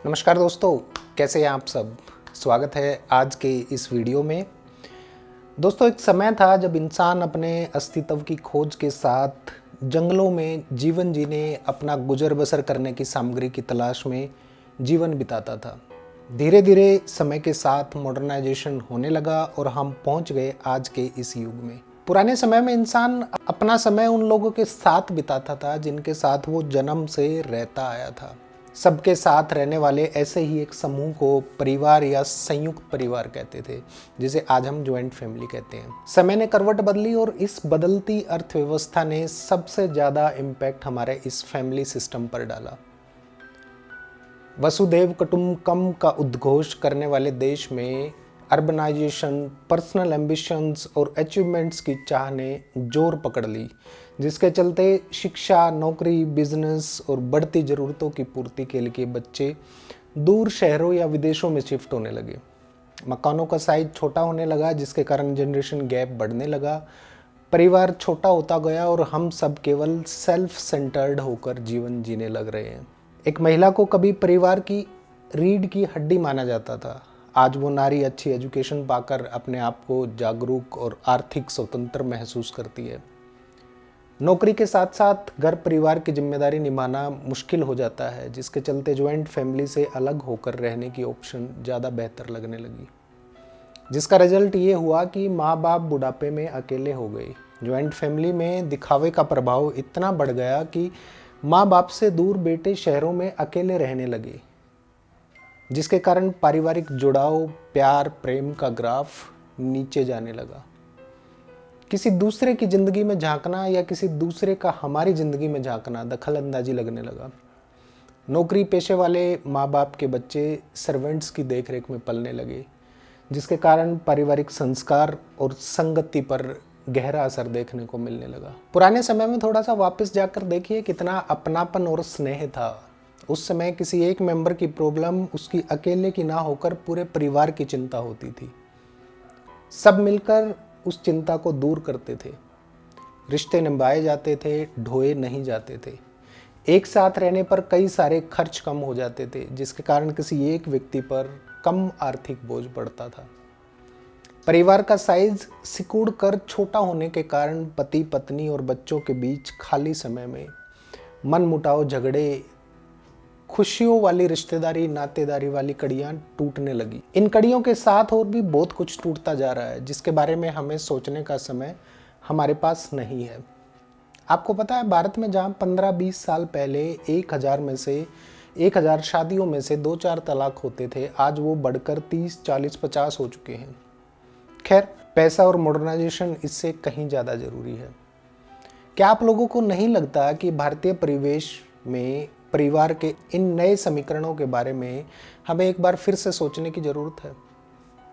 नमस्कार दोस्तों, कैसे हैं आप सब। स्वागत है आज के इस वीडियो में। दोस्तों, एक समय था जब इंसान अपने अस्तित्व की खोज के साथ जंगलों में जीवन जीने, अपना गुजर बसर करने की सामग्री की तलाश में जीवन बिताता था। धीरे धीरे समय के साथ मॉडर्नाइजेशन होने लगा और हम पहुंच गए आज के इस युग में। पुराने समय में इंसान अपना समय उन लोगों के साथ बिताता था जिनके साथ वो जन्म से रहता आया था। सबके साथ रहने वाले ऐसे ही एक समूह को परिवार या संयुक्त परिवार कहते थे, जिसे आज हम ज्वाइंट फैमिली कहते हैं। समय ने करवट बदली और इस बदलती अर्थव्यवस्था ने सबसे ज़्यादा इम्पैक्ट हमारे इस फैमिली सिस्टम पर डाला। वसुधैव कुटुंबकम का उद्घोष करने वाले देश में अर्बनाइजेशन, पर्सनल एम्बिशंस और अचीवमेंट्स की चाह ने जोर पकड़ ली, जिसके चलते शिक्षा, नौकरी, बिजनेस और बढ़ती ज़रूरतों की पूर्ति के लिए बच्चे दूर शहरों या विदेशों में शिफ्ट होने लगे। मकानों का साइज छोटा होने लगा, जिसके कारण जनरेशन गैप बढ़ने लगा। परिवार छोटा होता गया और हम सब केवल सेल्फ सेंटर्ड होकर जीवन जीने लग रहे हैं। एक महिला को कभी परिवार की रीढ़ की हड्डी माना जाता था। आज वो नारी अच्छी एजुकेशन पाकर अपने आप को जागरूक और आर्थिक स्वतंत्र महसूस करती है। नौकरी के साथ साथ घर परिवार की जिम्मेदारी निभाना मुश्किल हो जाता है, जिसके चलते ज्वाइंट फैमिली से अलग होकर रहने की ऑप्शन ज़्यादा बेहतर लगने लगी, जिसका रिजल्ट ये हुआ कि माँ बाप बुढ़ापे में अकेले हो गए। ज्वाइंट फैमिली में दिखावे का प्रभाव इतना बढ़ गया कि माँ बाप से दूर बेटे शहरों में अकेले रहने लगे, जिसके कारण पारिवारिक जुड़ाव, प्यार, प्रेम का ग्राफ नीचे जाने लगा। किसी दूसरे की ज़िंदगी में झांकना या किसी दूसरे का हमारी ज़िंदगी में झांकना दखल अंदाजी लगने लगा। नौकरी पेशे वाले माँ बाप के बच्चे सर्वेंट्स की देखरेख में पलने लगे, जिसके कारण पारिवारिक संस्कार और संगति पर गहरा असर देखने को मिलने लगा। पुराने समय में थोड़ा सा वापस जाकर देखिए कितना अपनापन और स्नेह था। उस समय किसी एक मेंबर की प्रॉब्लम उसकी अकेले की ना होकर पूरे परिवार की चिंता होती थी। सब मिलकर उस चिंता को दूर करते थे। रिश्ते निभाए जाते थे, ढोए नहीं जाते थे। एक साथ रहने पर कई सारे खर्च कम हो जाते थे, जिसके कारण किसी एक व्यक्ति पर कम आर्थिक बोझ पड़ता था। परिवार का साइज सिकुड़ कर छोटा होने के कारण पति, पत्नी और बच्चों के बीच खाली समय में मनमुटाव, झगड़े, खुशियों वाली रिश्तेदारी, नातेदारी वाली कड़ियाँ टूटने लगी। इन कड़ियों के साथ और भी बहुत कुछ टूटता जा रहा है, जिसके बारे में हमें सोचने का समय हमारे पास नहीं है। आपको पता है, भारत में जहाँ 15-20 साल पहले 1000 शादियों में से 2-4 तलाक होते थे, आज वो बढ़कर 30, 40, 50 हो चुके हैं। खैर, पैसा और मॉडर्नाइजेशन इससे कहीं ज़्यादा ज़रूरी है। क्या आप लोगों को नहीं लगता कि भारतीय परिवेश में परिवार के इन नए समीकरणों के बारे में हमें एक बार फिर से सोचने की ज़रूरत है।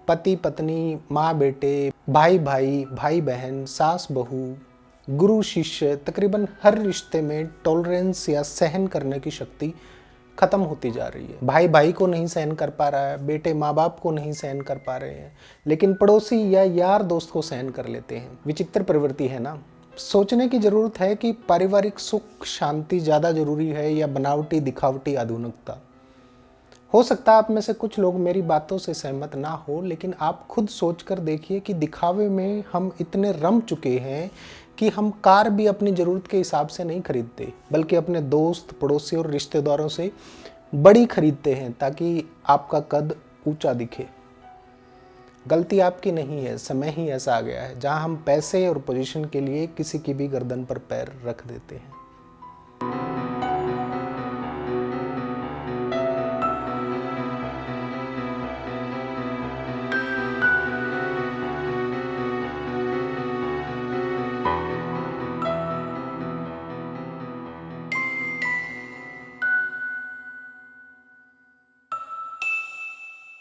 पति पत्नी, माँ बेटे, भाई भाई, भाई बहन, सास बहू, गुरु शिष्य, तकरीबन हर रिश्ते में टॉलरेंस या सहन करने की शक्ति खत्म होती जा रही है। भाई भाई को नहीं सहन कर पा रहा है, बेटे माँ बाप को नहीं सहन कर पा रहे हैं, लेकिन पड़ोसी या यार दोस्त को सहन कर लेते हैं। विचित्र प्रवृत्ति है ना। सोचने की जरूरत है कि पारिवारिक सुख शांति ज़्यादा जरूरी है या बनावटी दिखावटी आधुनिकता। हो सकता है आप में से कुछ लोग मेरी बातों से सहमत ना हो, लेकिन आप खुद सोच कर देखिए कि दिखावे में हम इतने रम चुके हैं कि हम कार भी अपनी ज़रूरत के हिसाब से नहीं खरीदते, बल्कि अपने दोस्त, पड़ोसी और रिश्तेदारों से बड़ी खरीदते हैं ताकि आपका कद ऊंचा दिखे। गलती आपकी नहीं है, समय ही ऐसा आ गया है जहां हम पैसे और पोजीशन के लिए किसी की भी गर्दन पर पैर रख देते हैं।